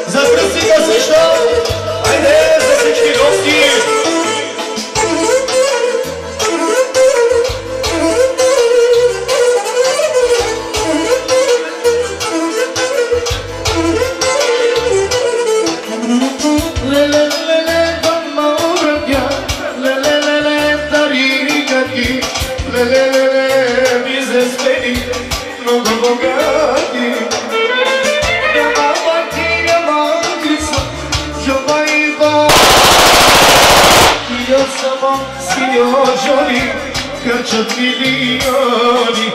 За кръстика също! Айде за всички гости! Кърчат милиони,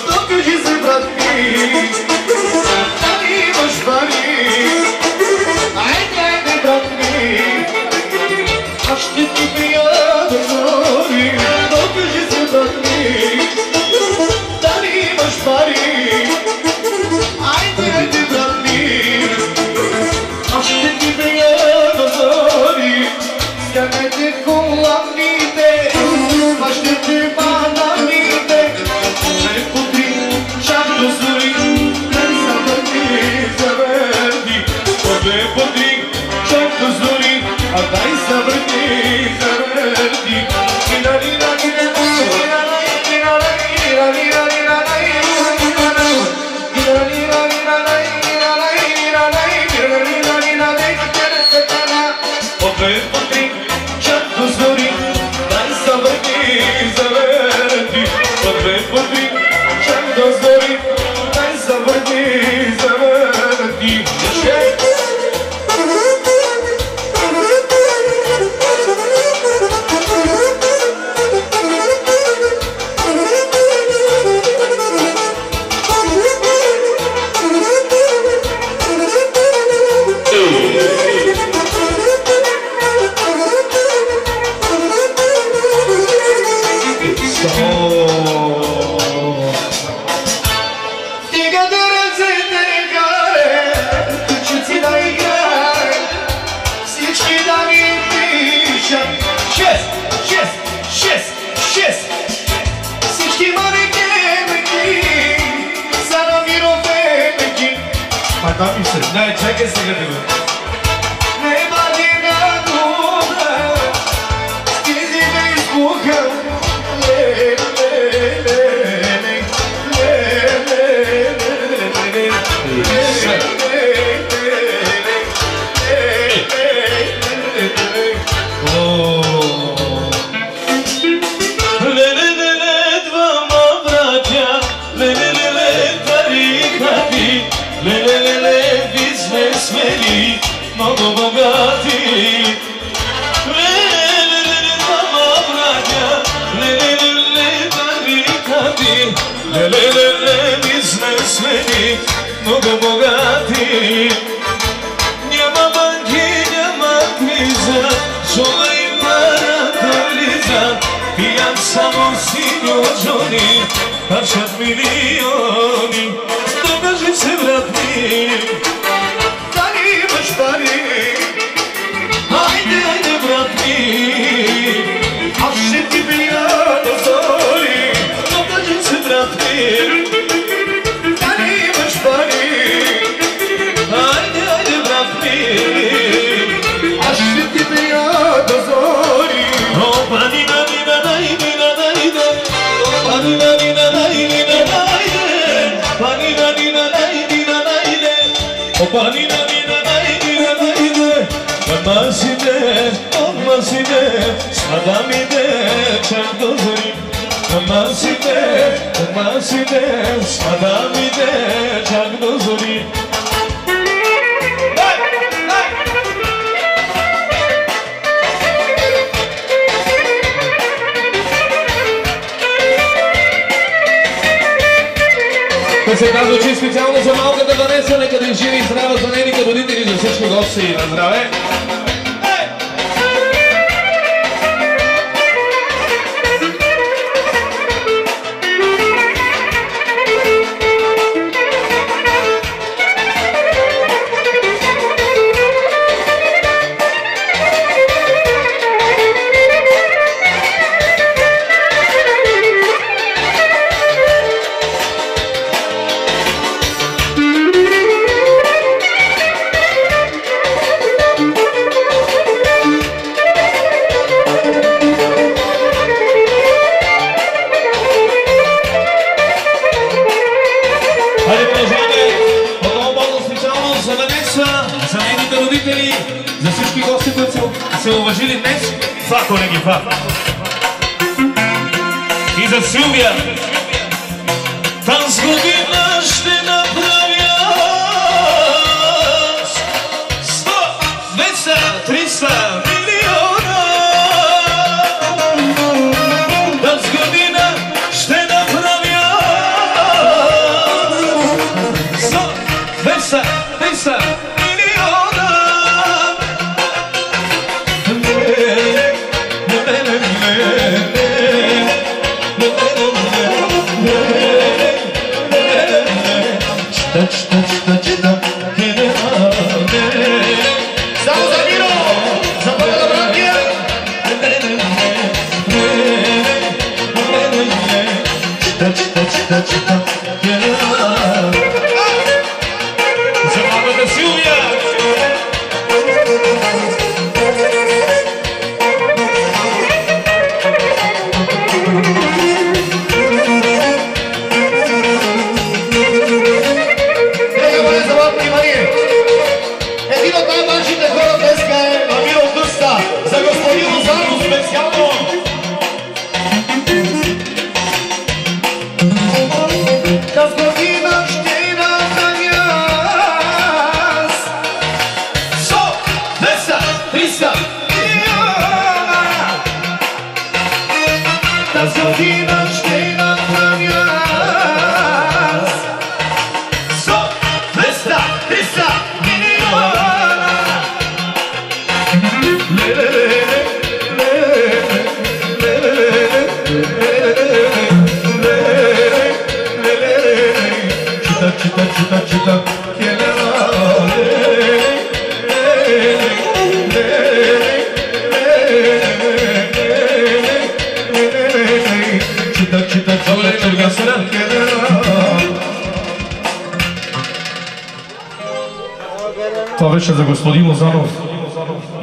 но кажи се, брат ми, дали имаш пари? Айде, айде, брат ми, аз ще ти пия до зори, но кажи се, брат ми, дали имаш пари? Айде, айде, брат ми, аз ще ти пия до зори, стягайте коланите, аз ще ти бананите, не подри, чак до зори, не завърни, завърни, не подри, чак до зори, а дай завърни, завърни. Не, чакай сега да го. Не бъди на дума, стизи да изпуха. Много богати, ле-ле-ле-ле, двама братя, ле-ле-ле-ле, тарикати, ле-ле-ле-ле, бизнесмени, много богати. Няма банки, няма криза, жона и парата влиза, пият само синьоджони, харчат милиони. Докажи се, брат ми, пари. Айде, айде, брат ми, аз ще ти пия до зори, но кажи се, брат ми, дали имаш пари? Айде, айде, брат ми, аз ще ти пия до зори. О, панина, нина, найдина, найде, панина, нина, найдина, найде, панина, нина, найдина, найде, о, панина, Maside, sadamide, çak dozori. Maside, sadamide, çak dozori. Това се казва, че специално за малката Ванеса, нека да е жива и здрава за нейните родители, за всички гости. На здраве! родители, за всички гости, които се уважили днес. Това, колеги, това. И за Силвия. Тази година ще направя 100, 200, 300 милиона. Тази година ще направя 100, 200, 300 милиона. Само за Миро! За Бога братия! За младата Силвия! Един от най-важните хора днеска е Миро Дъста. За господин Лозанов специално. Тази година ще направя 100, 200, 300 милиона. Тази година ще направя 100, 200, 300 милиона. Чита, Това беше за господин Лозанов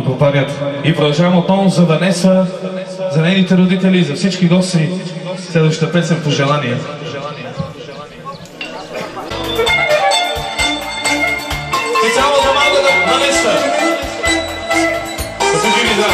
и попарят. И продължавам отново за Ванеса, за нейните родители и за всички гости. Следващата песен пожелание. Специално за малката Ванеса. Да се живи, да.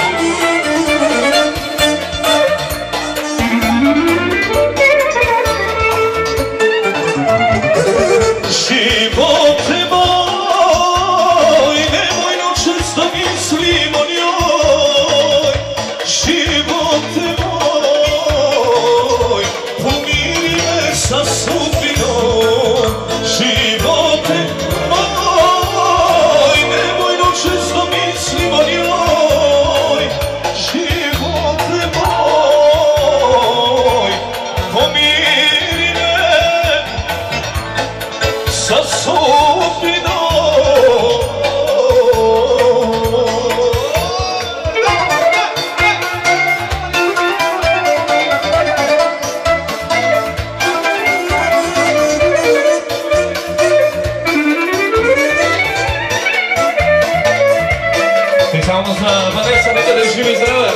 Специално за Ванеса, нека да живи здраве!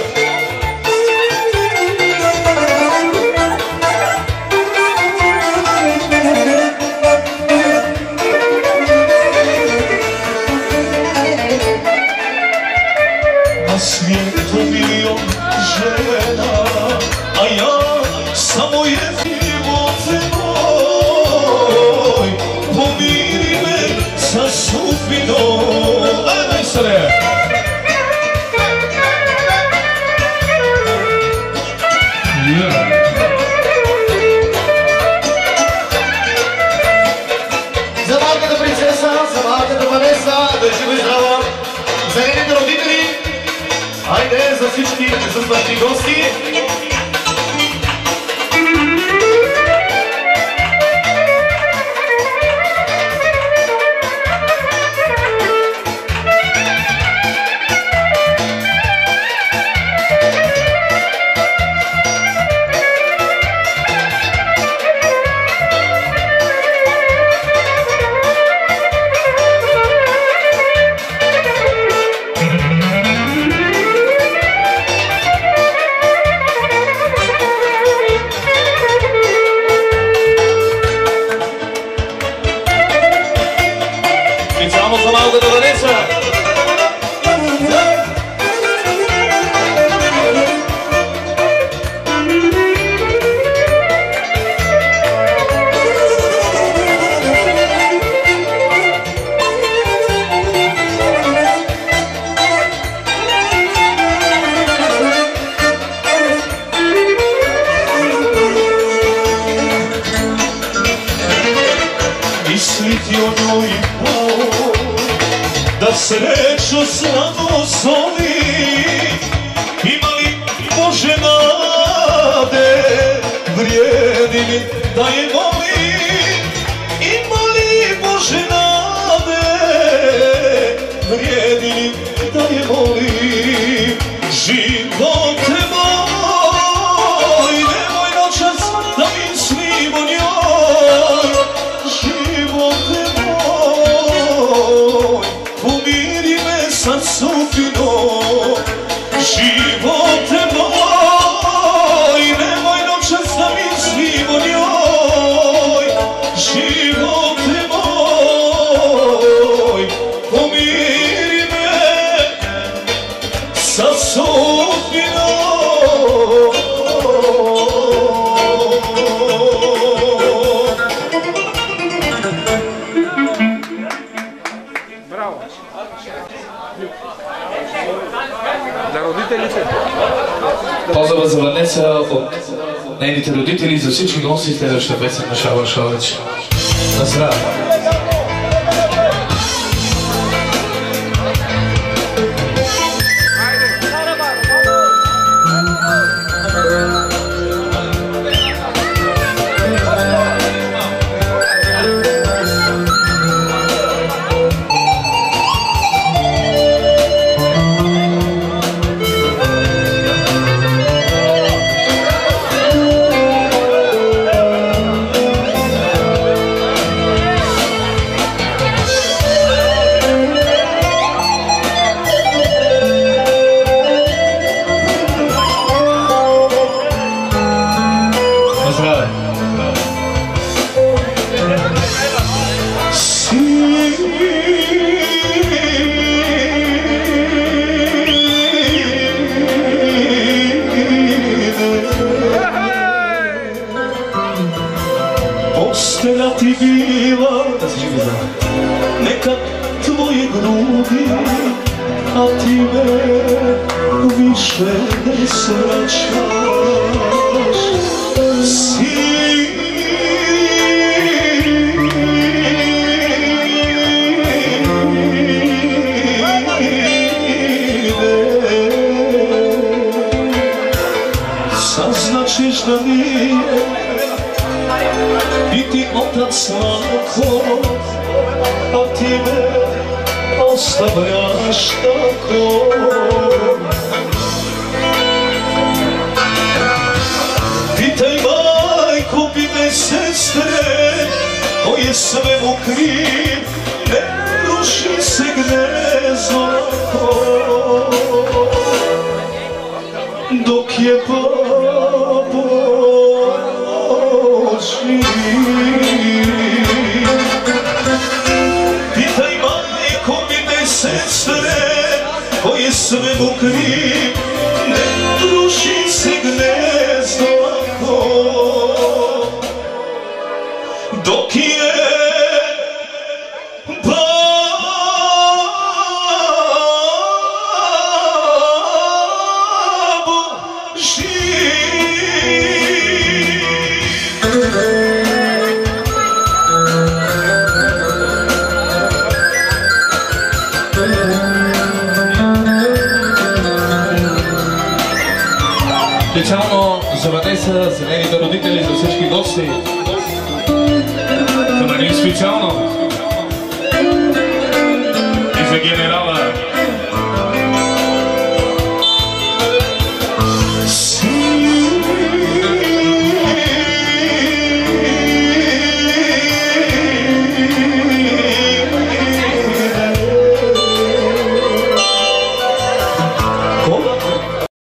Na svijetu milion žena, a ja samo jedni život moj. Pomiri me sa sudbinom. Ajde se! за малката принцеса, за малката Ванеса, да живи и здрава. За нейните родители, айде за всички присъстващи гости. Специално за малката Ванеса. da sreću slabo soli. Imali Bože nade, vrijedi mi da je volim. Imali Bože nade, vrijedi mi da je volim. Živote moj, nemoj noćas da mislim o njoj. Živote moj, pomiri me sa sudbinom. Živote moj, nemoj noćas da mislim o njoj. Živote moj, pomiri me sa sudbinom. Поздрав за Ванеса от нейните родители и за всички гости. Следващата песен на Шава Шович. На здраве! Postelja ti bila neka tvoje grudi, a ti me više ne svraćaš. Saznačiš da nije biti otac lako, a ti me ostavljaš tako. Pitaj majku, pitaj sestre, ko je svemu kriv, ne ruši se gnezdo lako. Dok je pitaj majko, pitaj sestre, ko je svemu kriv, ne ruši se gnezdo lako. Dok je babo živ. Специално за Ванеса, за нейните родители, за всички гости. Това не е специално. И за генерала